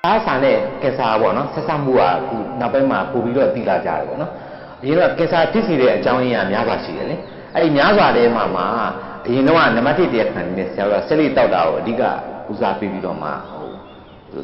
အားစာနဲ့ကင်ဆာပေါ့နော်ဆက်ဆက်မှုကအခုနောက်ပိုင်းမှာပို့ပြီးတော့သိလာကြတယ်ပေါ့နော်အရင်ကကင်ဆာဖြစ်စေတဲ့အကြောင်းရင်းကများစွာရှိတယ်လေအဲ့ဒီများစွာထဲမှာအရင်တော့နံပါတ်1တရားခံနေတဲ့ဆရာတော်ဆက်လက်တောက်တာကိုအဓိကဦးစားပေးပြီးတော့မှ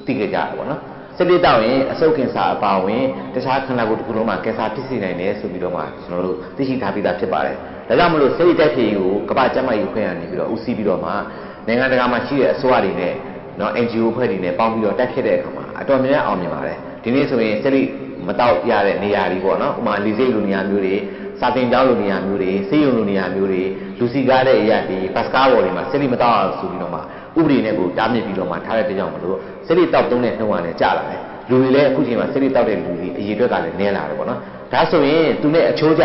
သိကြကြတယ်ပေါ့နော်ဆက်လက်တောက်ရင်အဆုတ်ကင်ဆာအပါဝင်တခြားခန္ဓာကိုယ်တစ်ခုလုံးမှာကင်ဆာဖြစ်စေနိုင်တယ်ဆိုပြီးတော့မှကျွန်တော်တို့သိရှိထားပြီးသားဖြစ်ပါတယ်ဒါကြောင့်မလို့ဆက်လက်တိုက်ဖြည့်ကိုကမ္ဘာ့ကျန်းမာရေးအဖွဲ့ကနေပြီးတော့ဦးစီးပြီးတော့မှနိုင်ငံတကာမှာရှိတဲ့အစိုးရတွေနဲ့နော် NGO ဖွဲ့တွေနဲ့ပေါင်းပြီးတော့တိုက်ဖြည့်တဲ့အခါမှာအတော်များများအောင်မြင်ပါတယ်ဒီနေ့ဆိုရင်ဆက်လက်မတောက်ရတဲ့နေရာတွေပေါ့နော်ဥပမာလီစိတ်လိုနေရာမျိုးတွေစာသင်ကျောင်းလိုနေရာမျိုးတွေဆေးရုံလိုနေရာမျိုးတွေလူစီကားတဲ့အရာတွေဘတ်စကားဘော်တွေမှာဆက်လက်မတောက်အောင်ဆိုပြီးတော့မှဥပဒေနဲ့ကိုတားမြစ်ပြီးတော့မှထားတဲ့ကြောင့်မလို့ဆက်လက်တောက်သုံးတဲ့နှုန်းကလည်းကျလာတယ်လူတွေလည်းအခုချိန်မှာဆက်လက်တောက်တဲ့လူတွေအရေးအတွက်ကလည်းနည်းလာတယ်ပေါ့နော်ဒါဆိုရင်သူနဲ့အချိုးကျ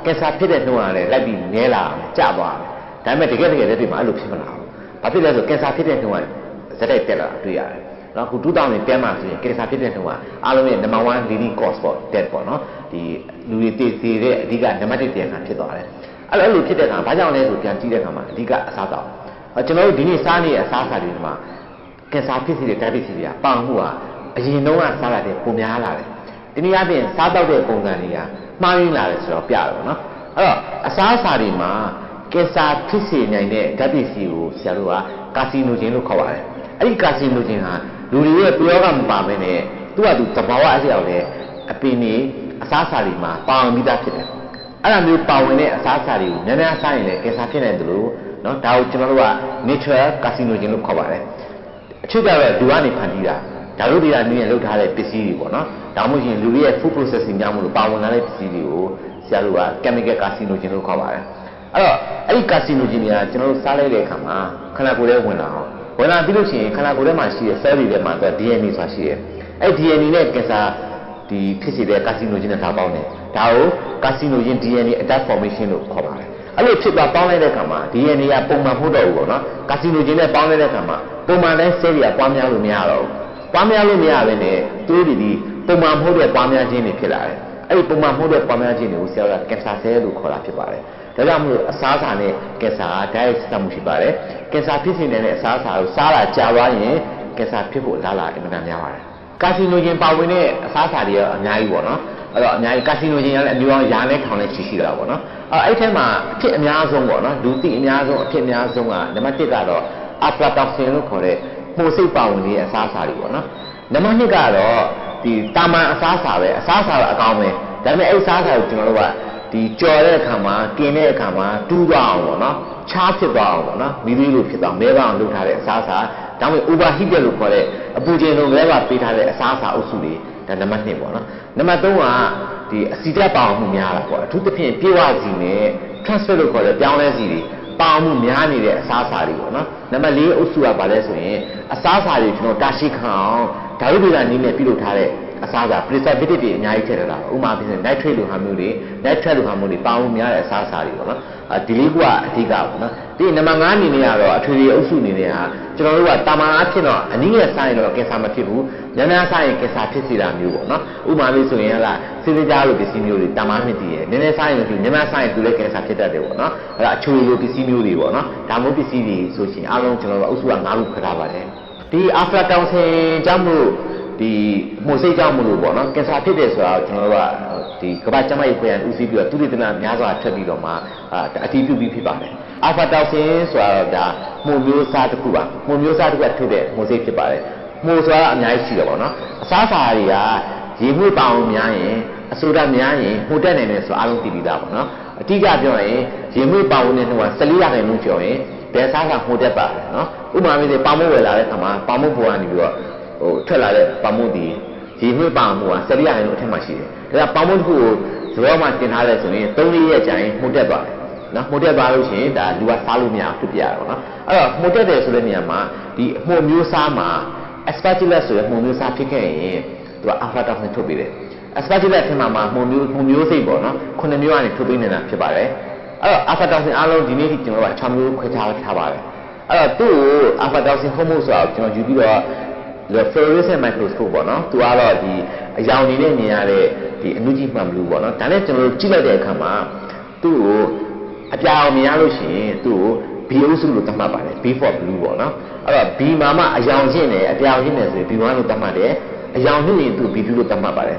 ကင်ဆာဖြစ်တဲ့နှုန်းကလည်းလိုက်ပြီးနည်းလာအောင်ကျသွားတယ်ဒါပေမဲ့တကယ်လက်တွေ့မှာအဲ့လိုဖြစ်မလာဘူးဘာဖြစ်လဲဆိုကင်ဆာဖြစ်တဲ့နှုန်းကဇက်တိုက်တက်လာတွေ့ရတယ်နော်အခု2010မှာဆိုရင်ကင်ဆာဖြစ်တဲ့နှုန်းကအားလုံးရဲ့ number 1 leading cause for death ပေါ့နော်ဒီလူတွေတည်စေတဲ့အဓိကနံပါတ်1တရားခံဖြစ်သွားတယ်အဲ့လိုဖြစ်တဲ့အခါဘာကြောင့်လဲဆိုပြန်ကြည့်တဲ့အခါမှာအဓိကအစားတောက်ကျွန်တော်တို့ဒီနေ့စားနေတဲ့အစားအစာတွေမှာကင်ဆာဖြစ်စေတဲ့ diabetes တွေကပေါင်မှုကအရင်တုန်းကစားလာတဲ့ပုံများလာတယ်ဒီနေ့အပြင်စားတောက်တဲ့ပုံစံတွေကမှားရင်းလာတယ်ဆိုတော့ပြတယ်ပေါ့နော်အဲ့တော့အစားအစာတွေမှာကင်ဆာဖြစ်စေနိုင်တဲ့ diabetes ကိုဆရာတို့ကကာစီနိုဂျင်လို့ခေါ်ပါတယ်အဲ့ဒီကာစီနိုဂျင်ဟာလူတွေရဲ့ပျောကမပါဘဲနဲ့သူ့ဟာသူသဘာဝအလျောက်နဲ့အပင်တွေအစားအစာတွေမှာပါဝင်ပြီးသားဖြစ်တယ်အဲ့လိုမျိုးပါဝင်တဲ့အစားအစာတွေကိုများများစားရင်လည်းကင်ဆာဖြစ်နိုင်တယ်လို့နော်ဒါကိုကျွန်တော်တို့က natural carcinogen လို့ခေါ်ပါတယ်အချို့ကတော့ဒီကနေဖန်တီးတာဒါတို့တွေကနည်းနဲ့လုပ်ထားတဲ့ပစ္စည်းတွေပေါ့နော်ဒါမှမဟုတ်ရင်လူတွေရဲ့ food processing ကြောင့်မလို့ပါဝင်လာတဲ့ပစ္စည်းတွေကိုဆရာတို့က chemical carcinogen လို့ခေါ်ပါတယ်အဲ့တော့အဲ့ဒီ carcinogen တွေကကျွန်တော်တို့စားလိုက်တဲ့အခါမှာခန္ဓာကိုယ်ထဲဝင်လာအောင်ဝင်လာပြီးလို့ရှိရင်ခန္ဓာကိုယ်ထဲမှာရှိတဲ့ cell တွေထဲမှာတော့ DNA ဆိုတာရှိတယ်အဲ့ DNA နဲ့ကင်ဆာဒီဖြစ်စေတဲ့ carcinogen နဲ့ထားပေါင်းတယ်ဒါကို carcinogen DNA adapt formation လို့ခေါ်ပါတယ်အဲ့လိုဖြစ်သွားပေါင်းလိုက်တဲ့အခါမှာ DNA ကပုံမှန်မဟုတ်တော့ဘူးပေါ့နော် carcinogen နဲ့ပေါင်းလိုက်တဲ့အခါမှာပုံမှန်တဲ့ cell တွေကပွားများလို့မရတော့ဘူးပွားများလို့မရဘဲနဲ့သူတို့ဒီပုံမှန်မဟုတ်တဲ့ပွားများခြင်းတွေဖြစ်လာတယ်အဲ့ဒီပုံမှန်မဟုတ်တဲ့ပွားများခြင်းတွေကိုဆရာက cancer cell လို့ခေါ်တာဖြစ်ပါတယ်ဒါကြောင့်မို့အစားအစာနဲ့ကင်ဆာတိုက်ရိုက်ဆက်မှုရှိပါတယ်ကင်ဆာဖြစ်စေတဲ့အစားအစာကိုစားတာကြာသွားရင်ကင်ဆာဖြစ်ဖို့အလားအလာအင်မတန်များပါတယ်ကာစီနိုဂျင်ပါဝင်တဲ့အစားအစာတွေရောအများကြီးပေါ့နော်အဲ့တော့အများကြီးကာစီနိုဂျင်ကလည်းအမျိုးအစားရာနဲ့ထောင်နဲ့ရှိတာပေါ့နော်အဲ့ထဲမှာအဖြစ်အများဆုံးပေါ့နော်လူသိအများဆုံးအဖြစ်အများဆုံးကနံပါတ်1ကတော့အာဖလာတောက်ဆင်လို့ခေါ်တဲ့မှုစိတ်ပါဝင်တဲ့အစားအစာတွေပေါ့နော်နံပါတ်2ကတော့ဒီတာမန်အစားအစာပဲအစားအစာကအကောင်းပဲဒါပေမဲ့အဲ့အစားအစာကိုကျွန်တော်တို့ကဒီကြော်တဲ့အခါမှာกินတဲ့အခါမှာတူးသွားအောင်ပေါ့နော်ချားဖြစ်သွားအောင်ပေါ့နော်မိမိလိုဖြစ်သွားမဲပါအောင်လုပ်ထားတဲ့အစားအစာဒါမှမဟုတ် overheat လို့ခေါ်တဲ့အပူချိန်လုံးမဲပါပေးထားတဲ့အစားအစာအုပ်စုတွေဒါနံပါတ်2ပေါ့နော်နံပါတ်3ကဒီအဆီတက်ပါအောင်မှုများတာပေါ့အထူးသဖြင့်ပြေဝစီနဲ့ transfer လို့ခေါ်တဲ့ပြောင်းလဲစီတွေပါအောင်မှုများနေတဲ့အစားအစာတွေပေါ့နော်နံပါတ်4အုပ်စုကဘာလဲဆိုရင်အစားအစာတွေကျွန်တော်တာရှိခံအောင်ဓာတ်ဗေဒနည်းနဲ့ပြုလုပ်ထားတဲ့အစားအစာ preservative တွေအများကြီးထည့်ထားတာဥပမာဖြစ်နေ nitrate လိုဟာမျိုးတွေ nitrate လိုဟာမျိုးတွေပါဝင်များတဲ့အစားအစာတွေပေါ့နော်ဒီလေးကအဓိကပေါ့နော်ဒီနံပါတ်5အနေနဲ့ကတော့အထွေထွေအုပ်စုအနေနဲ့ဟာကျွန်တော်တို့ကတာမန်အဖြစ်တော့အနည်းငယ်စားရင်တော့ကင်ဆာမဖြစ်ဘူးများများစားရင်ကင်ဆာဖြစ်စေတာမျိုးပေါ့နော်ဥပမာလေးဆိုရင်ဟာစေစကြားလိုပစ္စည်းမျိုးတွေတာမန်ဖြစ်တည်ရယ်နည်းနည်းစားရင်များများစားရင်သူလည်းကင်ဆာဖြစ်တတ်တယ်ပေါ့နော်အဲ့ဒါအချိုလိုပစ္စည်းမျိုးတွေပေါ့နော်ဒါမျိုးပစ္စည်းတွေဆိုရှင်အားလုံးကျွန်တော်တို့အုပ်စုက5ခုခထားပါတယ်ဒီအာဖလာတောင်ဆင်ကြောင့်မို့ဒီမှုစိတ်ကြောင့်မလို့ပေါ့နော်ကင်ဆာဖြစ်တယ်ဆိုတာကိုကျွန်တော်တို့ကဒီကမ္ဘာ့ကျန်းမာရေးအဖွဲ့အစည်းပြီးတော့သူရိသနာများစွာထွက်ပြီးတော့မှအတည်ပြုပြီးဖြစ်ပါတယ်အာဖာတောက်ဆင်ဆိုတာဒါမှုမျိုးစားတစ်ခုပါမှုမျိုးစားတစ်ခုထုတ်တဲ့မှုစိတ်ဖြစ်ပါတယ်မှုဆိုတာအများကြီးရှိတယ်ပေါ့နော်အစားအစာတွေကရေမှုပေါအောင်များရင်အဆိုဓာတ်များရင်မှုတက်နိုင်တယ်ဆိုအားလုံးသိပြီးသားပေါ့နော်အတိအကျပြောရင်ရေမှုပေါအောင်တဲ့နှုန်းက14%ကျော်ရင်ဘယ်စားကမှုတက်ပါတယ်နော်ဥပမာမျိုးပေါင်မှုဝယ်လာတဲ့အခါမှာပေါင်မှုပေါ်ကနေပြီးတော့ထွက်လာတဲ့ပေါင်မှုဒီရေမှုပေါင်မှုက14%အထက်မှာရှိတယ်ဒါကပေါင်မှုတစ်ခုကိုဇဘောမှာတင်ထားလဲဆိုရင်3-4ရက်ကြာရင်မှုတက်သွားတယ်နော်မှုတက်သွားလို့ရှိရင်ဒါလူကစားလို့မရဘူးဖြစ်ပြရတော့နော်အဲ့တော့မှုတက်တယ်ဆိုတဲ့နေရာမှာဒီမှုမျိုးစားမှာ aspergillus ဆိုတဲ့မှုမျိုးစားဖြစ်ခဲ့ရင်သူက aflatoxin ထုတ်ပေးတယ် aspergillus ထင်မှာမှုမျိုးစိတ်ပေါ့နော်9မျိုးကနေထုတ်ပေးနေတာဖြစ်ပါတယ်အဲ့တော့ aflatoxin အားလုံးဒီနေ့ကျွန်တော်က6မျိုးခွဲခြားထားပါတယ်အဲ့တော့သူ့ကို aflatoxin ဟုတ်မှုဆိုတာကိုကျွန်တော်ယူပြီးတော့fluorescent microscope ပေါ့နော်သူကတော့ဒီအရောင်နေနဲ့မြင်ရတဲ့ဒီအနုကြည့်မှန်ဘလူးပေါ့နော်ဒါနဲ့ကျွန်တော်တို့ကြည့်လိုက်တဲ့အခါမှာသူ့ကိုအပြာအောင်မြင်ရလို့ရှိရင်သူ့ကို B အုပ်စုလို့သတ်မှတ်ပါတယ် B for blue ပေါ့နော်အဲ့တော့ B မှာမှအယောင်ချင်းနဲ့အပြောင်ချင်းနဲ့ဆိုရင် B1 လို့သတ်မှတ်တယ်အယောင်နှစ်ရင်သူ B2 လို့သတ်မှတ်ပါတယ်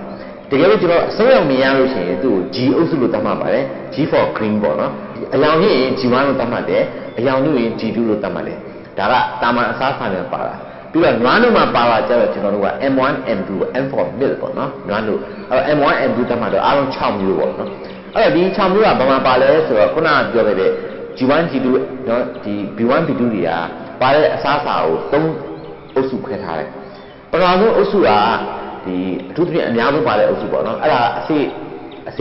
တကယ်လို့ကျွန်တော်အစိမ်းရောင်မြင်ရလို့ရှိရင်သူ့ကို G အုပ်စုလို့သတ်မှတ်ပါတယ် G for green ပေါ့နော်အယောင်ချင်းရင် G1 လို့သတ်မှတ်တယ်အယောင်နှစ်ရင် G2 လို့သတ်မှတ်တယ်ဒါကတာမန်အစားခံရပါတာပြီးတော့နွားတို့မှာပါလာကြတော့ကျွန်တော်တို့က M1 M2 M for milk ပေါ့နော်နွားတို့အဲ့တော့ M1 M2 သတ်မှတ်တော့အားလုံး6မျိုးပေါ့နော်အဲ့တော့ဒီ6မျိုးကဘာမှပါလဲဆိုတော့ခုနကပြောခဲ့တဲ့ G1 G2 เนาะဒီ B1 B2 တွေကပါတဲ့အစားအစာကို3အုပ်စုခွဲထားတယ်ပထမဆုံးအုပ်စုကဒီအထူးသဖြင့်အများဆုံးပါတဲ့အုပ်စုပေါ့နော်အဲ့ဒါအစ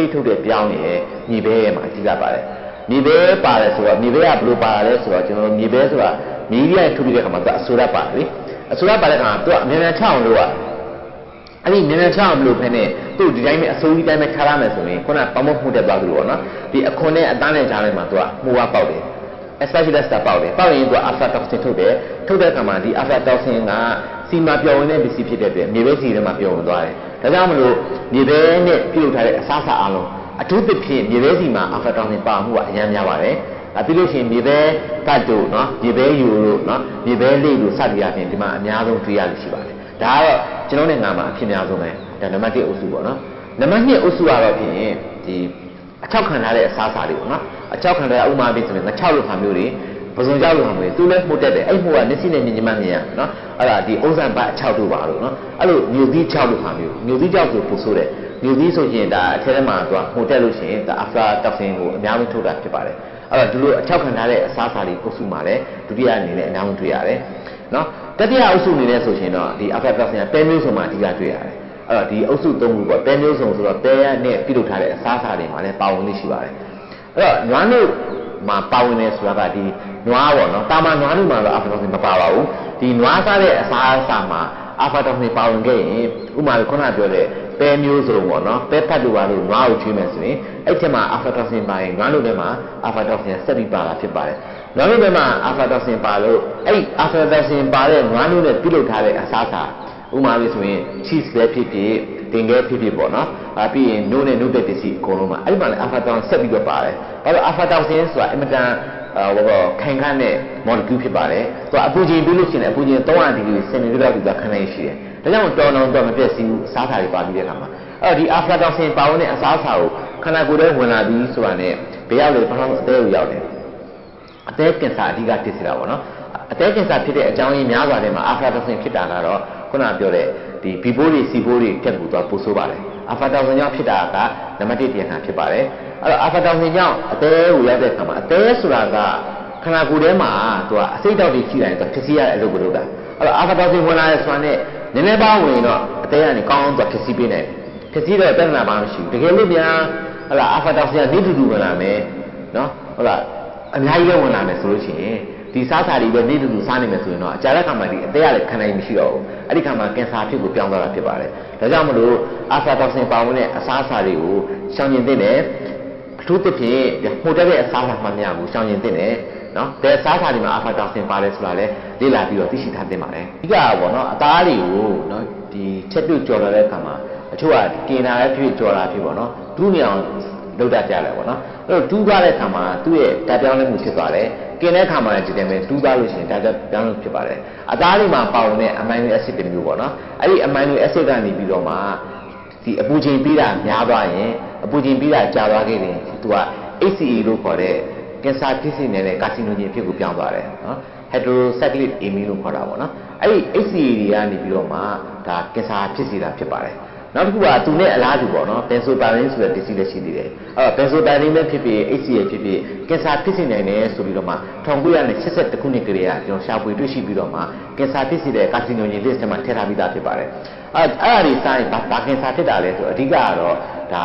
ိတ်ထုတ်တဲ့ပြောင်းနေမြေဘဲရဲ့မှာအဓိကပါတယ်မြေဘဲပါတယ်ဆိုတော့မြေဘဲကဘယ်လိုပါလဲဆိုတော့ကျွန်တော်မြေဘဲဆိုတာမြေကြီးရဲ့ထုတ်တဲ့ခါမှာသူအဆိုရပါတယ်လေအဆိုရပါတဲ့ခါသူကအမြန်မြန်ချအောင်လို့ကအဲ့ဒီမြန်မြန်ချအောင်လို့ဖဲနဲ့သူ့ဒီတိုင်းပဲအစိုးရတိုင်းပဲထားရမယ်ဆိုရင်ခုနပမောက်မှုတက်သွားပြီပေါ့နော်ဒီအခွန်နဲ့အသားနဲ့ကြားထဲမှာသူကမှုဝပေါက်တယ် especially တက်ပေါက်တယ်ပေါက်ရင်သူက aflatoxin ထုတ်တယ်ထုတ်တဲ့အခါမှာဒီ aflatoxin ကစီမာပျော်ဝင်တဲ့ပစ္စည်းဖြစ်တဲ့အတွက်မြေဘဲစီထဲမှာပျော်ဝင်သွားတယ်ဒါကြောင့်မလို့မြေဘဲနဲ့ပြုလုပ်ထားတဲ့အစားအစာအလုံးအထူးသဖြင့်မြေဘဲစီမှာ aflatoxin ပါမှုကအများများပါတယ်ပြီးလို့ရှိရင်မြေဘဲကတ်တို့နော်မြေဘဲယူတို့နော်မြေဘဲလေးတို့စသည်အပြင်ဒီမှာအများဆုံးတွေ့ရလို့ရှိပါတယ်ဒါကတော့ကျွန်တော်နဲ့ငါမှာအဖြစ်များဆုံးပဲဒါနံပါတ်1အုပ်စုပေါ့နော်နံပါတ်2အုပ်စုကတော့ဖြင့်ဒီအချောက်ခံထားတဲ့အစားအစာတွေပေါ့နော်အချောက်ခံတဲ့ဥမာပြဆိုရင်ငါ6လို့ခါမျိုးတွေပစုံကြောက်လို့ခါမျိုးတွေသူလည်းမှုတက်တယ်အဲ့မှုကမျက်စိနဲ့မြင်မှမြင်ရနော်အဲ့ဒါဒီဥစ္စာဘတ်အချောက်တို့ပါလို့နော်အဲ့လိုမျိုးသီး6လို့ခါမျိုးမျိုးသီး6ဆိုပို့ဆိုးတယ်မျိုးသီးဆိုရင်ဒါအထဲထဲမှာသူကမှုတက်လို့ရှိရင်ဒါ aflatoxin ကိုအများဆုံးထုတ်တာဖြစ်ပါတယ်အဲ့တော့ဒီလိုအချောက်ခံထားတဲ့အစားအစာတွေအုပ်စုမှာလည်းဒုတိယအနေနဲ့အများဆုံးတွေ့ရတယ်နော်တတိယအုပ်စုအနေနဲ့ဆိုရင်တော့ဒီ aflatoxin ကပဲမျိုးစုံမှာအဓိကတွေ့ရတယ်အဲ့တော့ဒီအုပ်စု3ခုပေါ့ပဲမျိုးစုံဆိုတော့ပဲရနဲ့ပြုလုပ်ထားတဲ့အစားအစာတွေမှာလည်းပါဝင်နေရှိပါတယ်အဲ့တော့နွားနို့မှာပါဝင်နေဆိုတာကဒီနွားပေါ့နော်တာမန်နွားနို့မှာတော့ aflatoxin မပါပါဘူးဒီနွားစားတဲ့အစားအစာမှာ aflatoxin ပါဝင်ခဲ့ရင်ဥမာခုနပြောတဲ့ပဲမျိုးစုံပေါ့နော်ပဲဖတ်တို့ပါလို့နွားကိုကျွေးမယ်ဆိုရင်အဲ့ဒီမှာ aflatoxin ပါရင်နွားနို့ထဲမှာ aflatoxin ဆက်ပြီးပါတာဖြစ်ပါတယ်နွားနို့ထဲမှာ aflatoxin ပါလို့အဲ့ aflatoxin ပါတဲ့နွားနို့နဲ့ပြုလုပ်ထားတဲ့အစားအစာဥမာလို့ဆိုရင် cheese ပဲဖြစ်ဖြစ်တင်ခဲဖြစ်ဖြစ်ပေါ့နော်ပြီးရင်နို့နဲ့နို့တဲ့ပစ္စည်းအကုန်လုံးမှာအဲ့ဒီမှာလည်း aflatoxin ဆက်ပြီးတော့ပါတယ်ဘာလို့ aflatoxin ဆိုတာအင်မတန်ခိုင်ခန့်တဲ့ molecule ဖြစ်ပါတယ်သူကအပူချိန်ပြီးလို့ရှိရင်အပူချိန်300ဒီဂရီစင်တီဂရိတ်လောက်သူကခံနိုင်ရှိတယ်ဒါကြောင့်တော်တော်မပြည့်စည်ဘူးစားစာတွေပါပြီးတဲ့အခါမှာအဲ့တော့ဒီ aflatoxin ပါဝင်တဲ့အစားအစာကိုခန္ဓာကိုယ်ထဲဝင်လာပြီးဆိုတာနဲ့ဘယ်ရောက်လဲပထမအသေးကိုရောက်တယ်အသေးကင်ဆာအဓိကဖြစ်စေတာပေါ့နော်အသေးကင်ဆာဖြစ်တဲ့အကြောင်းရင်းများစွာထဲမှာ aflatoxin ဖြစ်တာကတော့ခုနပြောတဲ့ဒီဘီဘိုးတွေစီဘိုးတွေတက်ကူသွားပို့ဆိုးပါတယ် aflatoxin ကြောင့်ဖြစ်တာကနံပါတ်1တရားခံဖြစ်ပါတယ်အဲ့တော့ aflatoxin ကြောင့်အသေးကိုရောက်တဲ့အခါမှာအသေးဆိုတာကခန္ဓာကိုယ်ထဲမှာသူကအစိတ်တောက်တွေရှိတယ်သူဖြစ်စီရတဲ့အလုပ်ကိုလုပ်တာအဲ့တော့ aflatoxin ဝင်လာတဲ့ဆိုတာနဲ့နည်းနည်းပါးဝင်တော့အသေးကနေကောင်းအောင်သူဖြစ်စီပေးနိုင်ဖြစ်စီတော့ပြဿနာဘာမှမရှိဘူးတကယ်လို့များဟလာ aflatoxin ကနေတူဝင်လာမယ်နော်ဟုတ်လားအများကြီးလည်းဝင်လာမယ်ဆိုလို့ရှိရင်ဒီစားစာတွေပဲနေတူစားနိုင်မယ်ဆိုရင်တော့အကြာတဲ့ခါမှာဒီအသေးကလည်းခံနိုင်မရှိတော့ဘူးအဲ့ဒီခါမှာကင်ဆာဖြစ်ကိုပြောင်းသွားတာဖြစ်ပါတယ်ဒါကြောင့်မလို့ aflatoxin ပါဝင်တဲ့အစားအစာတွေကိုရှောင်ကျဉ်သင့်တယ်အထူးသဖြင့်မှုတက်တဲ့အစားအစာမှများကိုရှောင်ကျဉ်သင့်တယ်နော်ဘယ်အစားအစာတွေမှာ aflatoxin ပါတယ်ဆိုတာလည်းလေ့လာပြီးတော့သိရှိထားသင့်ပါတယ်အဓိကပေါ့နော်အသားတွေကိုနော်ဒီချက်ပြုတ်ကြော်လာတဲ့အခါမှာအချို့ကกินတာလည်းဖြစ်ကြော်လာဖြစ်ပေါ့နော်ဒူးနေအောင်လုပ်တတ်ကြတယ်ပေါ့နော်အဲ့တော့ဒူးသွားတဲ့အခါမှာသူ့ရဲ့ဓာတ်ပြောင်းလဲမှုဖြစ်သွားတယ်กินတဲ့အခါမှာလည်းဒီတိုင်းပဲဒူးသွားလို့ရှိရင်ဓာတ်ပြောင်းလဲဖြစ်ပါတယ်အသားတွေမှာပါဝင်တဲ့ amino acid တွေမျိုးပေါ့နော်အဲ့ဒီ amino acid ကနေပြီးတော့မှဒီအပူချိန်ပေးတာများသွားရင်အပူချိန်ပေးတာကြာသွားခဲ့ရင်သူက HCE လို့ခေါ်တဲ့ကင်ဆာဖြစ်စေနေတဲ့ကာစီနိုဂျင်ဖြစ်ကိုပြောင်းသွားတယ်နော် heterocyclic amine လို့ခေါ်တာပေါ့နော်အဲ့ဒီ HCE တွေကနေပြီးတော့မှဒါကင်ဆာဖြစ်စေတာဖြစ်ပါတယ်နောက်တစ်ခုကသူနဲ့အလားတူပေါ့နော် benzoyl ဆိုတဲ့ disease လည်းရှိသေးတယ်အဲ့တော့ benzoyl နဲ့ဖြစ်ဖြစ် HCA ဖြစ်ဖြစ်ကင်ဆာဖြစ်စေနိုင်တယ်ဆိုပြီးတော့မှ1982ခုနှစ်ကလေးကကျွန်တော်ရှာဖွေတွေ့ရှိပြီးတော့မှကင်ဆာဖြစ်စေတဲ့ကာစီနိုဂျင် list ထဲမှာထည့်ထားပြီးသားဖြစ်ပါတယ်အဲ့ဒါတွေစားရင်ဘာကင်ဆာဖြစ်တာလဲဆိုတော့အဓိကကတော့ဒ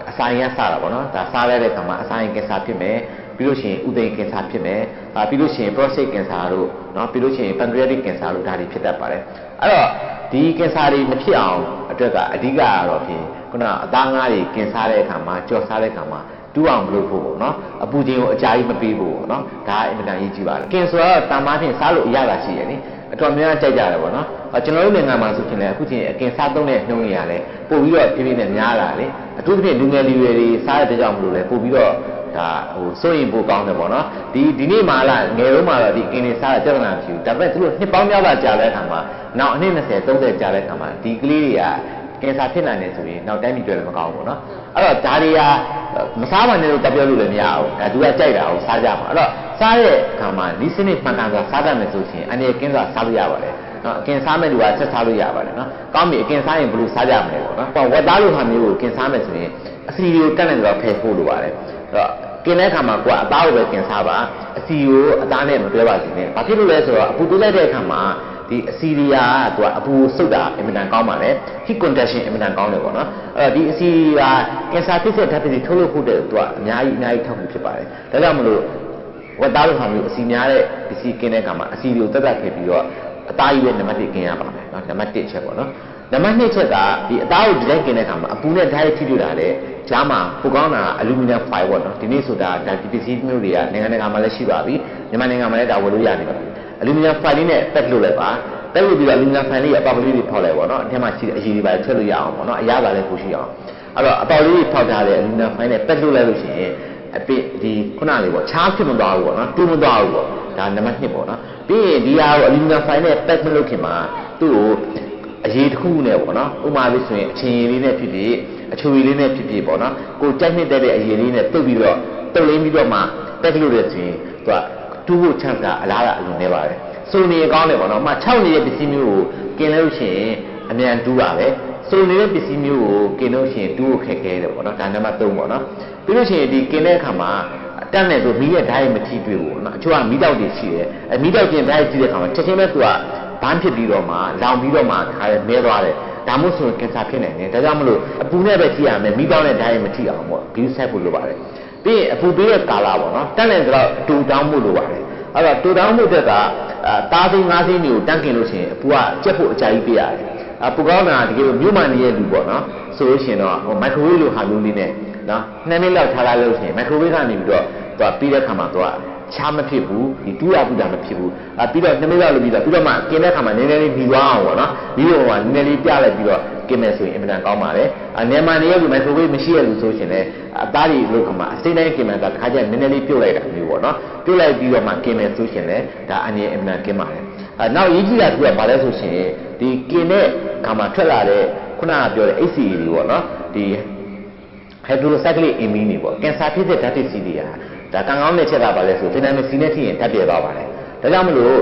ါအစာရင်ကစားတာပေါ့နော်ဒါစားရတဲ့အခါမှာအစာရင်ကင်ဆာဖြစ်မယ်ပြီးလို့ရှိရင်ဥသိမ်းကင်ဆာဖြစ်မယ်ပြီးလို့ရှိရင် prostate ကင်ဆာတို့เนาะပြီးလို့ရှိရင် pancreatic ကင်ဆာတို့ဒါတွေဖြစ်တတ်ပါတယ်အဲ့တော့ဒီကင်ဆာတွေမဖြစ်အောင်အတွက်ကအဓိကကတော့ဖြင့်ခုနအသားငါးတွေကင်ဆာတဲ့အခါမှာကြော်စားတဲ့အခါမှာတူအောင်မလုပ်ဖို့ပေါ့နော်အပူချိန်ကိုအကြာကြီးမပေးဖို့ပေါ့နော်ဒါအင်မတန်အရေးကြီးပါတယ်ကင်ဆိုတော့တာမားဖြင့်စားလို့အရသာရှိရနေအတော်များများကြိုက်ကြတယ်ပေါ့နော်ကျွန်တော်တို့နိုင်ငံမှာဆိုရင်လည်းအခုချိန်အကင်စားသုံးတဲ့နှုန်းတွေကလည်းပို့ပြီးတော့ဖြည်းဖြည်းနဲ့များလာတယ်အထူးသဖြင့်လူငယ်လူရွယ်တွေစားတဲ့ကြောင့်မလို့လဲပို့ပြီးတော့ စိုးရင်ပိုကောင်းတယ်ပေါ့နော်ဒီနေ့မှလာငယ်တော့မှတော့ဒီကင်းနေစားတဲ့ပြဿနာမရှိဘူးဒါပေမဲ့သူတို့နှစ်ပေါင်းများစွာကြာတဲ့အခါမှာနောက်အနှစ်20 30ကြာတဲ့အခါမှာဒီကလေးတွေကကင်ဆာဖြစ်နိုင်တယ်ဆိုရင်နောက်တိုင်းပြည်တွေလည်းမကောင်းဘူးပေါ့နော်အဲ့တော့ဒါတွေကမစားမှလည်းတက်ပြောလို့လည်းမရဘူးဒါသူကကြိုက်တာကိုစားကြမှာအဲ့တော့စားတဲ့အခါမှာဒီစနစ်မှန်ကန်စွာစားတတ်မယ်ဆိုရင်အနေကင်းစွာစားလို့ရပါတယ်နော်အကင်စားမဲ့လူကဆက်စားလို့ရပါတယ်နော်ကောင်းပြီအကင်စားရင်ဘယ်လိုစားကြမလဲပေါ့နော်ဝက်သားလိုဟာမျိုးကိုကင်စားမယ်ဆိုရင်အစီတွေကိုတက်နေတော့ဖယ်ဖို့လိုပါတယ်အဲ့တော့ကင်တဲ့အခါမှာကိုကအသားကိုပဲကင်စားပါအစီကိုအသားနဲ့မတွဲပါစေနဲ့ဘာဖြစ်လို့လဲဆိုတော့အပူတိုးလိုက်တဲ့အခါမှာဒီအစီရီယာသူကအပူစုပ်တာအင်မတန်ကောင်းပါလေ heat conduction အင်မတန်ကောင်းတယ်ပေါ့နော်အဲ့တော့ဒီအစီရီယာကင်ဆာဖြစ်တဲ့ဓာတ်ပစ္စည်းထုတ်လုပ်ဖို့တဲ့သူကအများကြီးထောက်ကူဖြစ်ပါတယ်ဒါကြောင့်မလို့ဝက်သားလိုဟာမျိုးအစီများတဲ့ပစ္စည်းကင်တဲ့အခါမှာအစီတွေကိုတက်ခဲ့ပြီးတော့အသားကြီးပဲနံပါတ်1ကင်ရပါမယ်နော်နံပါတ်1ချက်ပေါ့နော်နံပါတ်2ချက်ကဒီအသားကိုဒီတိုင်းကင်တဲ့အခါမှာအပူနဲ့ဓာတ်ရိုက်ထိတွေ့တာလေကြားမှာပိုကောင်းတာအလူမီနီယမ်ဖိုင်ပေါ့နော်ဒီနေ့ဆိုတာဒါဒီပစ္စည်းမျိုးတွေကနိုင်ငံတကာမှာလည်းရှိပါပြီမြန်မာနိုင်ငံမှာလည်းဒါဝယ်လို့ရနေပါပြီအလူမီနီယမ်ဖိုင်လေးနဲ့ပက်လို့လည်းပါတက်လို့ပြီးတော့အလူမီနီယမ်ဖိုင်လေးအပေါက်ကလေးတွေဖောက်လိုက်ပေါ့နော်အထက်မှာရှိတဲ့အရည်တွေပါချက်လို့ရအောင်ပေါ့နော်အရသာလည်းပိုရှိအောင်အဲ့တော့အပေါက်လေးဖောက်ထားတဲ့အလူမီနီယမ်ဖိုင်နဲ့ပက်လို့လိုက်လို့ရှိရင်အပစ်ဒီခုနလေးပေါ့ချားဖြစ်မသွားဘူးပေါ့နော်တူးမသွားဘူးပေါ့ဒါနံပါတ်2ပေါ့နော်ပြီးရင်ဒီဟာကိုအလူမီနီယမ်ဖိုင်နဲ့ပက်မလုပ်ခင်မှာသူ့ကိုအရေးတစ်ခုနဲ့ပေါ့နော်ဥပမာလေးဆိုရင်အချင်းရည်လေးနဲ့ဖြစ်ဖြစ်အချိုရည်လေးနဲ့ဖြစ်ဖြစ်ပေါ့နော်ကိုကြိုက်နှစ်တဲ့အရည်လေးနဲ့တုပ်ပြီးတော့တုပ်လင်းပြီးတော့မှတက်လို့ရဆိုရင်သူကတူးဖို့ချမ်းသာအလားအလွန်နေပါတယ်ဆိုနေကောင်းတယ်ပေါ့နော်မှ6နေတဲ့ပစ္စည်းမျိုးကိုกินလို့ရှိရင်အမြန်တူးပါပဲဆိုနေတဲ့ပစ္စည်းမျိုးကိုกินလို့ရှိရင်တူးဖို့ခက်ခဲတယ်ပေါ့နော်ဒါနံပါတ်3ပေါ့နော်ပြီးလို့ရှိရင်ဒီกินတဲ့အခါမှာတက်နေဆိုမီးရဲ့ဓာတ်ရိုက်မထိတွေ့ဘူးနော်အချို့ကမီးတောက်တွေရှိတယ်မီးတောက်ကျင်ဓာတ်ရိုက်ကြည့်တဲ့အခါမှာချက်ချင်းပဲသူကဘန်းဖြစ်ပြီးတော့မှလောင်ပြီးတော့မှခါရဲမဲသွားတယ်ဒါမှမဟုတ်ဆိုရင်ကင်ဆာဖြစ်နိုင်တယ်ဒါကြောင့်မလို့အပူနဲ့ပဲကြည့်ရမယ်မီးတောက်နဲ့ဓာတ်ရိုက်မထိအောင်ပေါ့ဂရုစိုက်ဖို့လိုပါတယ်ပြီးရင်အပူပေးတဲ့ကာလပေါ့နော်တက်နေဆိုတော့တူတောင်းမှုလိုပါတယ်အဲ့တော့တူတောင်းမှုတက်ကတားသိန်း5သိန်းမျိုးတန်းกินလို့ရှိရင်အပူကကျက်ဖို့အကြိုက်ကြီးပေးရတယ်အပူကောင်းတာတကယ်လို့မြို့မှနေတဲ့လူပေါ့နော်ဆိုလို့ရှိရင်တော့မိုက်ခရိုဝေးလိုဟာမျိုးလေးနဲ့နော်2မိနစ်လောက်ထားလိုက်လို့ရှိရင်မိုက်ခရိုဝေးကနေပြီးတော့သူကပြီးတဲ့ခါမှာသူကချားမဖြစ်ဘူးဒီတူးရပူတာမဖြစ်ဘူးပြီးတော့2မိနစ်လောက်လုပ်ပြီးတော့ပြီးတော့မှกินတဲ့ခါမှာနည်းနည်းလေးပြီးသွားအောင်ပေါ့နော်ပြီးတော့နည်းနည်းလေးပြလိုက်ပြီးတော့กินမယ်ဆိုရင်အင်မတန်ကောင်းပါတယ်နေမှာနေရပြီမိုက်ခရိုဝေးမရှိရဘူးဆိုရှင်လည်းအသားတွေလို့ခါမှာအစိမ့်တိုင်းกินမယ်ဆိုတခါကျနည်းနည်းလေးပြုတ်လိုက်တာမျိုးပေါ့နော်ပြုတ်လိုက်ပြီးတော့မှกินမယ်ဆိုရှင်လည်းဒါအနေအင်မတန်กินပါတယ်နောက်ရေးကြည့်တာကဘာလဲဆိုရှင်ဒီกินတဲ့ခါမှာထွက်လာတဲ့ခုနကပြောတဲ့ HCE တွေပေါ့နော်ဒီ hydrocyclic amine တွေပေါ့ကင်ဆာဖြစ်တဲ့ဓာတ်တွေစီတွေကဒါကံကောင်းတဲ့ချက်ကပါလဲဆိုဗီတာမင် C နဲ့ထိရင်ဓာတ်ပြဲသွားပါတယ်ဒါကြောင့်မလို့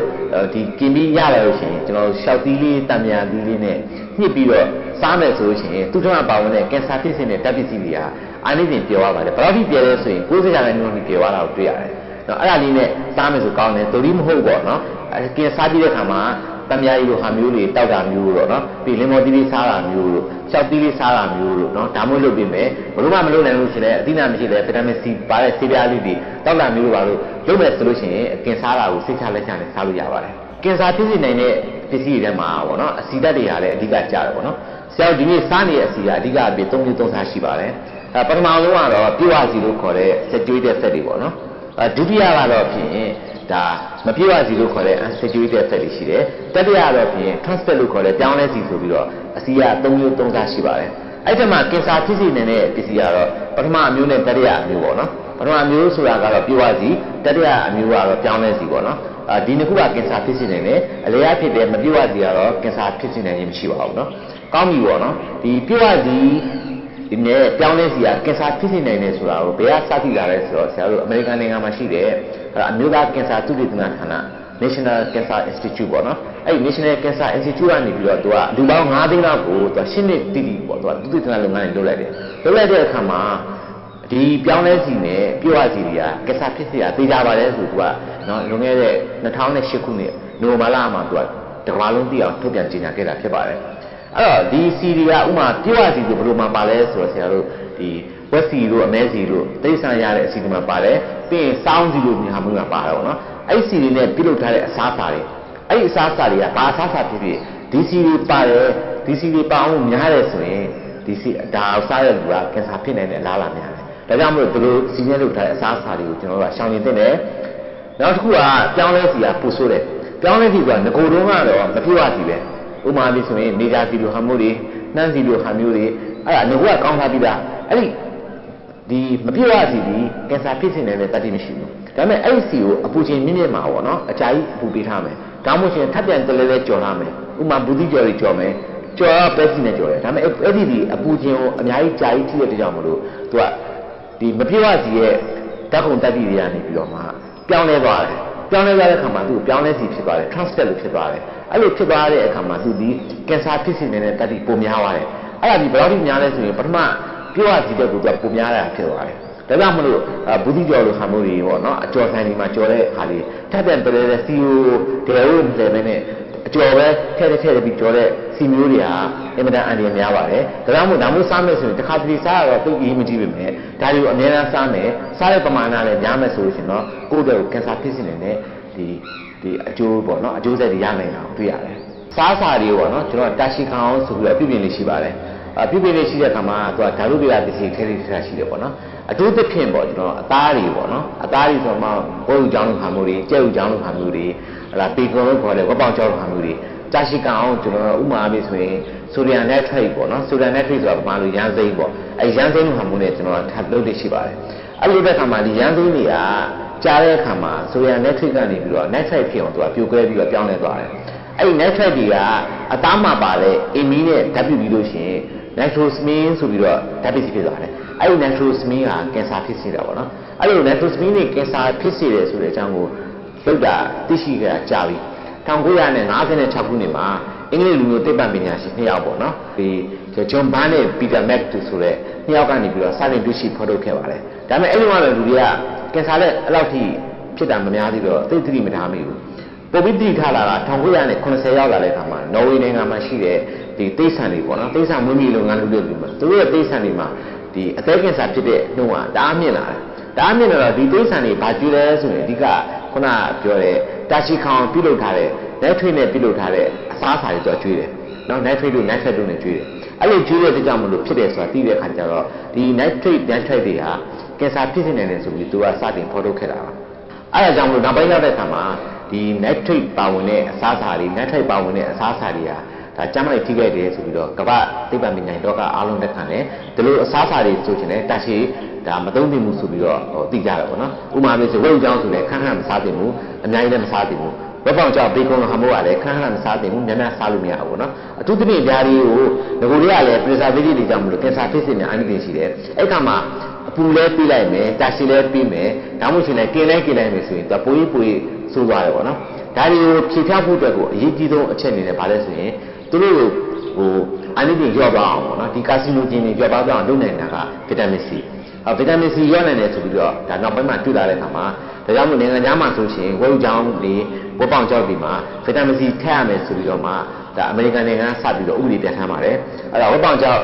ဒီกินပြီးရလာလို့ရှိရင်ကျွန်တော်ရှောက်သီးလေးတံမြာသီးလေးနဲ့ညှစ်ပြီးတော့စားမယ်ဆိုလို့ရှိရင်သူ့ထမပါဝင်တဲ့ကင်ဆာဖြစ်တဲ့ဓာတ်ပစ္စည်းတွေကအာနိသင်ပြောရပါတယ်ဘယ်လောက်ထိပြဲလဲဆိုရင်90%နှုန်းထိပြဲသွားတာကိုတွေ့ရတယ်နော်အဲ့ဒါလေးနဲ့စားမယ်ဆိုကောင်းတယ်တိုလီမဟုတ်ပေါ့နော်ကင်စားပြီးတဲ့ခါမှာတံမြာကြီးလိုဟာမျိုးတွေတောက်တာမျိုးတော့နော်ပြီးလင်မော်သီးလေးစားတာမျိုးတို့ရှောက်သီးလေးစားတာမျိုးတို့နော်ဒါမျိုးလုပ်ပြီးမယ်ဘလို့မှမလုပ်နိုင်လို့ရှိရင်အသီးနှံမရှိတဲ့ဗီတာမင် C ပါတဲ့ဆေးပြားလေးတွေတောက်တာမျိုးပါလို့လုပ်မယ်ဆိုလို့ရှိရင်ကင်စားတာကိုစိတ်ချလက်ချနဲ့စားလို့ရပါတယ်ကင်ဆာဖြစ်စေနိုင်တဲ့ပစ္စည်းတွေထဲမှာပေါ့နော်အဆီဓာတ်တွေဟာလည်းအဓိကကျတယ်ပေါ့နော်ဆရာတို့ဒီနေ့စားနေတဲ့အဆီကအဓိကအပြင်3မျိုး3စားရှိပါတယ်ပထမဆုံးကတော့ပြည့်ဝစီလို့ခေါ်တဲ့ saturated fat တွေပေါ့နော်ဒုတိယကတော့ဖြင့်ဒါမပြည့်ဝစီလို့ခေါ်တဲ့ unsaturated fat တွေရှိတယ်တတိယကတော့ဖြင့် trans fat လို့ခေါ်တဲ့ပြောင်းလဲစီဆိုပြီးတော့အဆီက3မျိုး3စားရှိပါတယ်အဲ့ဒီမှာကင်ဆာဖြစ်စေနိုင်တဲ့ပစ္စည်းကတော့ပထမအမျိုးနဲ့တတိယအမျိုးပေါ့နော်ပထမအမျိုးဆိုတာကတော့ပြည့်ဝစီတတိယအမျိုးကတော့ပြောင်းလဲစီပေါ့နော်ဒီနှစ်ခုကကင်ဆာဖြစ်စေနိုင်တယ်အလေအဖြစ်တဲ့မပြည့်ဝစီကတော့ကင်ဆာဖြစ်စေနိုင်ခြင်းမရှိပါဘူးเนาะကောင်းပြီပေါ့နော်ဒီပြည့်ဝစီဒီနဲ့ပြောင်းလဲစီကကင်ဆာဖြစ်စေနိုင်တယ်ဆိုတာကိုဘယ်ကစသိလာလဲဆိုတော့ဆရာတို့အမေရိကန်နိုင်ငံမှာရှိတယ်အမျိုးသားကင်ဆာသုတေသနဌာန National Cancer Institute ပေါ့နော်အဲ့ဒီ National Cancer Institute ကနေပြီးတော့သူကလူပေါင်း9သိန်းလောက်ကိုသူ10နှစ်တိတိပေါ့သူကသုတေသနလုပ်ငန်းတွေလုပ်လိုက်တယ်လုပ်လိုက်တဲ့အခါမှာဒီပြောင်းလဲစီနဲ့ပြည့်ဝစီတွေကကင်ဆာဖြစ်စေတာသိကြပါတယ်ဆိုသူကနော်လွန်ခဲ့တဲ့2008ခုနှစ်နိုဝင်ဘာလမှာသူကတကမ္ဘာလုံးသိအောင်ထုတ်ပြန်ကြေညာခဲ့တာဖြစ်ပါတယ်အဲ့တော့ဒီစီတွေကဥမာပြည့်ဝစီဆိုဘယ်လိုမှပါလဲဆိုတော့ဆရာတို့ဒီဝက်စီတို့အမဲစီတို့တိရစ္ဆာန်ရတဲ့အစီတွေမှာပါတယ်ပြီးရင်စောင်းစီတို့ညာမျိုးမှာပါတယ်ပေါ့နော်အဲ့ဒီစီတွေနဲ့ပြုလုပ်ထားတဲ့အစားအစာတွေအဲ့ဒီအစားအစာတွေကဘာအစားအစာဖြစ်ဖြစ်ဒီစီတွေပါတယ်ဒီစီတွေပါအောင်များတယ်ဆိုရင်ဒီစီဒါစားရတဲ့လူကကင်ဆာဖြစ်နေတဲ့အလားအလာများတယ်ဒါကြောင့်မို့လို့ဒီလိုစီးရဲလုပ်ထားတဲ့အစားအစာတွေကိုကျွန်တော်တို့ကရှောင်နေသင့်တယ်နောက်တစ်ခုကပြောင်းလဲစီကပူဆိုးတယ်ပြောင်းလဲစီကငကိုတုံးကတော့မပြည့်ဝစီပဲဥမာပြီးဆိုရင်နေကြစီလိုဟာမျိုးတွေနှမ်းစီလိုဟာမျိုးတွေအဲ့ဒါငကိုကကောင်းထားပြီးသားအဲ့ဒီ ဒီမပြည့်ဝစီဒီကင်ဆာဖြစ်နေတယ်တတိမရှိဘူးဒါပေမဲ့အဲ့စီကိုအပူချိန်မြင့်မြင့်မှာပေါ့နော်အကြာကြီးအပူပေးထားမယ်ဒါမှမဟုတ်ရင်ထပ်ပြန်တလဲလဲကြော်လာမယ်ဥမာဘူးတိကြော်တွေကြော်မယ်ကြော်တော့ပဲစီနဲ့ကြော်တယ်ဒါပေမဲ့အဲ့ဒီအပူချိန်ကိုအများကြီးကြာကြီးထိတဲ့ကြောင့်မလို့သူကဒီမပြည့်ဝစီရဲ့ဓာတ်ကုန်တတိတွေကနေပြီးတော့မှပြောင်းလဲသွားတယ်ပြောင်းလဲသွားတဲ့အခါမှာသူပြောင်းလဲစီဖြစ်သွားတယ် transfer လို့ဖြစ်သွားတယ်အဲ့လိုဖြစ်သွားတဲ့အခါမှာသူဒီကင်ဆာဖြစ်နေတဲ့တတိပုံများသွားတယ်အဲ့ဒါဒီဘယ်လောက်ထိများလဲဆိုရင်ပထမပြည့်ဝစီတဲ့ကိုသူကပုံများတာဖြစ်သွားတယ်ဒါကြောင့်မလို့ဘူးတိကျော်လိုဟာမျိုးတွေပေါ့နော်အကျော်ဆိုင်ဒီမှာကျော်တဲ့ခါလေးထပ်ပြန်ပြလဲတဲ့စီယိုဒယ်ရိုတယ်ပဲနဲ့အကျော်ပဲထည့်ပြီးကျော်တဲ့စီမျိုးတွေဟာအင်မတန်အန္တရာယ်များပါတယ်ဒါကြောင့်မို့ဒါမျိုးစားမယ်ဆိုရင်တစ်ခါတလေစားရတော့သိကြီးမကြည့်ပါနဲ့ဒါတွေကိုအများအားစားမယ်စားတဲ့ပမာဏလည်းများမယ်ဆိုလို့ရှိရင်တော့ကိုယ့်တဲ့ကိုကင်ဆာဖြစ်နေတဲ့ဒီအကျိုးပေါ့နော်အကျိုးဆက်တွေရနိုင်တာကိုတွေ့ရတယ်စားစာတွေပေါ့နော်ကျွန်တော်တာရှိခံအောင်ဆိုပြီးတော့ပြုပြင်လေးရှိပါတယ်ပြုပြင်လေးရှိတဲ့အခါမှာသူကဓာတ်ရုပ်တွေကပစ္စည်းခဲလေးတစ်ခါရှိတယ်ပေါ့နော်အထူးသဖြင့်ပေါ့ကျွန်တော်အသားတွေပေါ့နော်အသားတွေဆိုမှဘိုးဥကြောင်းလိုဟာမျိုးတွေကြက်ဥကြောင်းလိုဟာမျိုးတွေဟလာပေကွန်လို့ခေါ်တဲ့ဝက်ပေါင်ကြောင်းလိုဟာမျိုးတွေတာရှိကံအောင်ကျွန်တော်ဥမာအားဖြင့်ဆိုရင်ဆိုဒီယမ်နက်ထရိတ်ပေါ့နော်ဆိုဒီယမ်နက်ထရိတ်ဆိုတာပမာလိုရမ်းစိမ့်ပေါ့အဲရမ်းစိမ့်လိုဟာမျိုးနဲ့ကျွန်တော်ထပ်လုပ်လို့ရှိပါတယ်အဲ့လိုတဲ့အခါမှာဒီရမ်းစိမ့်တွေကကြားတဲ့အခါမှာဆိုဒီယမ်နက်ထရိတ်ကနေပြီးတော့နက်ထရိတ်ဖြစ်အောင်သူကပြိုကွဲပြီးတော့ပြောင်းလဲသွားတယ်အဲ့ဒီနက်ထရိတ်တွေကအသားမှာပါတဲ့အင်မီနဲ့ဓာတ်ပြုပြီးလို့ရှိရင်nitrosamine ဆိုပြီးတော့ဓာတ်ပစ္စည်းဖြစ်သွားတယ်။အဲ့ဒီ nitrosamine ကကင်ဆာဖြစ်စေတာပေါ့နော်။အဲ့လို nitrosamine နဲ့ကင်ဆာဖြစ်စေတယ်ဆိုတဲ့အကြောင်းကိုလောက်တာသိရှိကြကြာပြီ။1956ခုနှစ်မှာအင်္ဂလိပ်လူမျိုးသိပ္ပံပညာရှင်2ယောက်ပေါ့နော်။ဒီဂျွန်ဘားနဲ့ပီတာမက်တူဆိုတဲ့2ယောက်ကနေပြီးတော့စတင်တွေ့ရှိဖော်ထုတ်ခဲ့ပါတယ်။ဒါပေမဲ့အဲ့ဒီမှာလူတွေကကင်ဆာနဲ့အဲ့လောက်ထိဖြစ်တာမများသေးတော့သိသိမထားမိဘူး။ပိုပြီးသိထားလာတာ1980ရောက်လာတဲ့အခါမှာနော်ဝေနိုင်ငံမှာရှိတဲ့ဒီသိဆန်တွေပေါ့နော်သိဆန်မွေးမြူလုပ်ငန်းလုပ်တဲ့လူမှာသူတို့ရဲ့သိဆန်တွေမှာဒီအသက်ကင်ဆာဖြစ်တဲ့နှုန်းကတအားမြင့်လာတယ်။တအားမြင့်လာတော့ဒီသိဆန်တွေဘာကျွေးလဲဆိုရင်အဓိကခုနပြောတဲ့တာချီခေါင်ပြုလုပ်ထားတဲ့ nitrate နဲ့ပြုလုပ်ထားတဲ့အစားအစာတွေတော့ကျွေးတယ်။နော် nitrate တို့ nitrate တို့နဲ့ကျွေးတယ်။အဲ့လိုကျွေးတဲ့ကြောင့်မလို့ဖြစ်တယ်ဆိုတာသိတဲ့အခါကျတော့ဒီ nitrate တွေကကင်ဆာဖြစ်နေတယ်ဆိုပြီးသူကစတင်ဖော်ထုတ်ခဲ့တာပါ။အဲ့ဒါကြောင့်မလို့နောက်ပိုင်းရောက်တဲ့အခါမှာဒီ nitrate ပါဝင်တဲ့အစားအစာတွေ nitrate ပါဝင်တဲ့အစားအစာတွေကဒါကျမ်းမာရေးထိခိုက်တယ်ဆိုပြီးတော့ကမ္ဘာသိပ္ပံပညာလောကအားလုံးတက်ခံတယ်ဒီလိုအစားအစာတွေဆိုချင်တယ်တာရှိဒါမသုံးသင့်ဘူးဆိုပြီးတော့သိကြတယ်ပေါ့နော်ဥပမာမျိုးဆိုဝက်ဥကြောင်းဆိုလည်းခန်းခန်းမစားသင့်ဘူးအများကြီးလည်းမစားသင့်ဘူးဝက်ပေါင်ကြောင့်ဘေကွန်လိုဟာမိုးကလည်းခန်းခန်းမစားသင့်ဘူးများများစားလို့မရဘူးပေါ့နော်အထူးသဖြင့်ဓာရီကိုငကိုတွေကလည်း preservative တွေကြောင့်မလို့ကင်ဆာဖြစ်စေတဲ့အာနိသင်ရှိတယ်အဲ့ခါမှာအပူလဲပေးလိုက်မယ်တာရှိလဲပေးမယ်ဒါမှမဟုတ်ရှင်လည်းกินလိုက်မယ်ဆိုရင်သူပိုးဆိုးသွားတယ်ပေါ့နော်ဒါတွေကိုဖြေဖြောက်ဖို့အတွက်ကိုအရေးကြီးဆုံးအချက်အနေနဲ့ဗါလဲဆိုရင်သူတို့အာနိသင်ရော့သွားအောင်ပေါ့နော်ဒီကာစီနိုဂျင်တွေရော့သွားအောင်လုပ်နိုင်တာကဗီတာမင် C ဗီတာမင် C ရော့နိုင်တယ်ဆိုပြီးတော့ဒါနောက်ပိုင်းမှာတွေ့လာတဲ့အခါမှာဒါကြောင့်မို့နိုင်ငံသားမှာဆိုရှင်ဝက်ဥကြောင်းတွေဝက်ပေါင်ကြောက်တွေမှာဗီတာမင် C ထည့်ရမယ်ဆိုပြီးတော့မှဒါအမေရိကန်နိုင်ငံကစပြီးတော့ဥပဒေပြဋ္ဌာန်းပါတယ်အဲ့ဒါဝက်ပေါင်ကြောက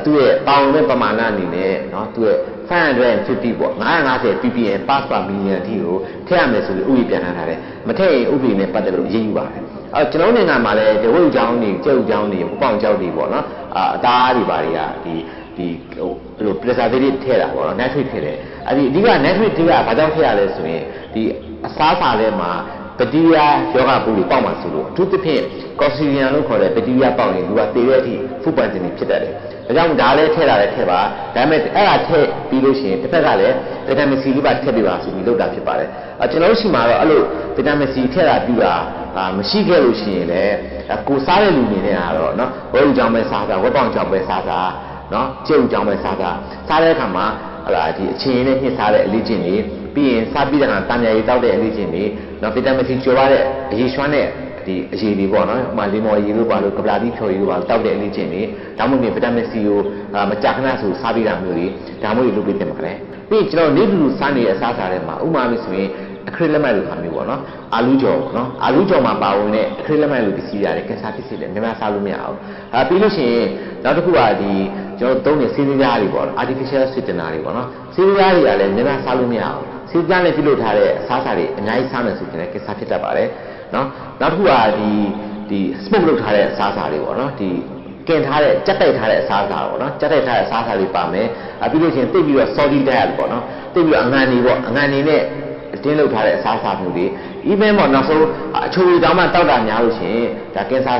်သူ့ရဲ့ပေါင်တဲ့ပမာဏအနေနဲ့နော်သူ့ရဲ့550ပေါ့950 ppm parts per million အထိကိုထည့်ရမယ်ဆိုပြီးဥပဒေပြဋ္ဌာန်းထားတယ်မထည့်ရင်ဥပဒေနဲ့ပတ်သက်လို့အရေးယူပါတယ်ကျွန်တော်နိုင်ငံမှာလည်းဝက်ဥကြောင်းတွေကြက်ဥကြောင်းတွေဝက်ပေါင်ကြောက်တွေပေါ့နော်အသားတွေပါတွေကဒီဟိုလို preservative ထည့်တာပေါ့နော် nitrate ထည့်တယ်အဓိက nitrate တွေကဘာကြောင့်ထည့်ရလဲဆိုရင်ဒီအစားအစာထဲမှာဘက်တီးရီးယားယောဂပိုးတွေပေါက်မှာဆိုလို့အထူးသဖြင့် Coccidian လို့ခေါ်တဲ့ဘက်တီးရီးယားပေါက်ရင်လူကသေတဲ့အထိ food poisoning ဖြစ်တတ်တယ်ဒါကြောင့်ဒါလည်းထည့်တာလည်းထည့်ပါဒါပေမဲ့အဲ့ဒါထည့်ပြီးလို့ရှိရင်တစ်ဖက်ကလည်းဗီတာမင် C လေးပါထည့်ပေးပါဆိုပြီးလုပ်တာဖြစ်ပါတယ်ကျွန်တော်တို့ရှိမှာတော့အဲ့လိုဗီတာမင် C ထည့်တာပြီးတာမရှိခဲ့လို့ရှိရင်လည်းကိုစားတဲ့လူတွေနဲ့ကတော့နော်ဝက်ဥကြောင်းပဲစားတာဝက်ပေါင်ကြောင်းပဲစားတာနော်ကြက်ဥကြောင်းပဲစားတဲ့အခါမှာဟလာဒီအချင်းနဲ့ညှစ်စားတဲ့အလေးချင်းတွေပြီးရင်စားပြီးတဲ့အခါတံမြာရည်တောက်တဲ့အလေးချင်းတွေနော်ဗီတာမင် C ကျော်ရတဲ့အရေးရွှမ်းတဲ့ဒီအရေးတွေပေါ့နော်ဥပမာလီမော်ရည်လို့ပါလို့ကပလာတိဖြော်ရည်လို့ပါတောက်တဲ့အလေးချင်းတွေဒါမှမဟုတ်ဗီတာမင် C ကိုမကြာခဏဆိုစားပြီးတာမျိုးတွေဒါမျိုးတွေလုပ်ပေးတင်ပါတယ်ပြီးကျွန်တော်နေ့တူစားနေတဲ့အစားအစာတွေမှာဥပမာမျိုးဆိုရင်အခရစ်လက်မှတ်လိုဟာမျိုးပေါ့နော်အာလူးကြော်ပေါ့နော်အာလူးကြော်မှာပါဝင်တဲ့အခရစ်လက်မှတ်လိုပစ္စည်းတွေကင်ဆာဖြစ်စေတယ်များများစားလို့မရအောင်ပြီးလို့ရှိရင်နောက်တစ်ခုကဒီကျွန်တော်သုံးတဲ့ဆေးပြားတွေပေါ့နော် artificial sweetener တွေပေါ့နော်ဆေးပြားတွေကလည်းများများစားလို့မရအောင်ဆေးပြားနဲ့ပြုလုပ်ထားတဲ့အစားအစာတွေအများကြီးစားမယ်ဆိုရင်လည်းကင်ဆာဖြစ်တတ်ပါတယ်နော်နောက်တစ်ခုကဒီ smoke လုပ်ထားတဲ့အစားအစာတွေပေါ့နော်ဒီကင်ထားတဲ့ကြက်တိုက်ထားတဲ့အစားအစာပေါ့နော်ကြက်တိုက်ထားတဲ့အစားအစာတွေပါမယ်ပြီးလို့ရှိရင်တိတ်ပြီးတော့ salty diet ပေါ့နော်တိတ်ပြီးတော့အငံနေပေါ့အငံနေနဲ့တင်းလုပ်ထားတဲ့အစားအစာမျိုးတွေ even ပေါ့နောက်ဆုံးအချိုရည်တောင်မှတောက်တာများလို့ရှိရင်ဒါကင်ဆာ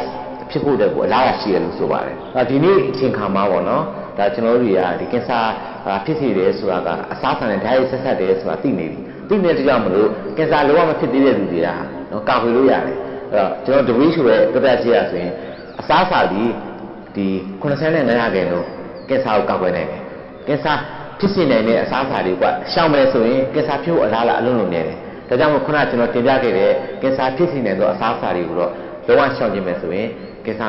ဖြစ်ဖို့တဲ့ကိုအလားအလာရှိတယ်လို့ဆိုပါတယ်ဒီနေ့အချိန်ခါမှာပေါ့နော်ဒါ ဒါကျွန်တော်တို့တွေကဒီကင်ဆာဖြစ်စီတယ်ဆိုတာကအစားအစာနဲ့ဓာတ်ရိုက်ဆက်ဆက်တယ်ဆိုတာသိနေပြီသိနေတဲ့ကြောင့်မလို့ကင်ဆာလုံးဝမဖြစ်သေးတဲ့လူတွေကနော်ကာကွယ်လို့ရတယ်အဲ့တော့ကျွန်တော် WHO ရဲ့ပြပြချက်ရဆိုရင်အစားအစာဒီ85%လို့ကင်ဆာကိုကာကွယ်နိုင်တယ်ကင်ဆာဖြစ်စီနိုင်တဲ့အစားအစာတွေကရှောင်မယ်ဆိုရင်ကင်ဆာဖြစ်ဖို့အလားအလုံးနေတယ်ဒါကြောင့်မို့ခုနကကျွန်တော်တင်ပြခဲ့တဲ့ကင်ဆာဖြစ်စီနိုင်သောအစားအစာတွေကိုတော့လုံးဝရှောင်ကျင်မယ်ဆိုရင်ကင်ဆာ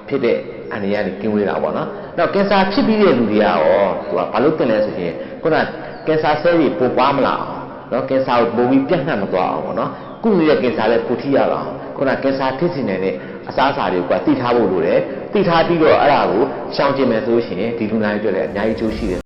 ဖြစ်တဲ့အန္တရာယ်တွေကင်းဝေးတာပေါ့နော်။နောက်ကင်ဆာဖြစ်ပြီးတဲ့လူတွေကရောသူကဘာလို့တင်လဲဆိုရင်ခုနကင်ဆာဆဲတွေပိုပွားမလာအောင်နော်ကင်ဆာကိုပိုပြီးပြန့်နှံ့မသွားအောင်ပေါ့နော်။ကုနေတဲ့ကင်ဆာလည်းပိုထိရအောင်ခုနကင်ဆာဖြစ်စီနိုင်တဲ့အစားအစာတွေကသိထားဖို့လိုတယ်။သိထားပြီးတော့အဲ့ဒါကိုရှောင်ကျင်မယ်ဆိုရှင်ဒီလူနာတွေအတွက်လည်းအများကြီးကျိုးရှိတယ်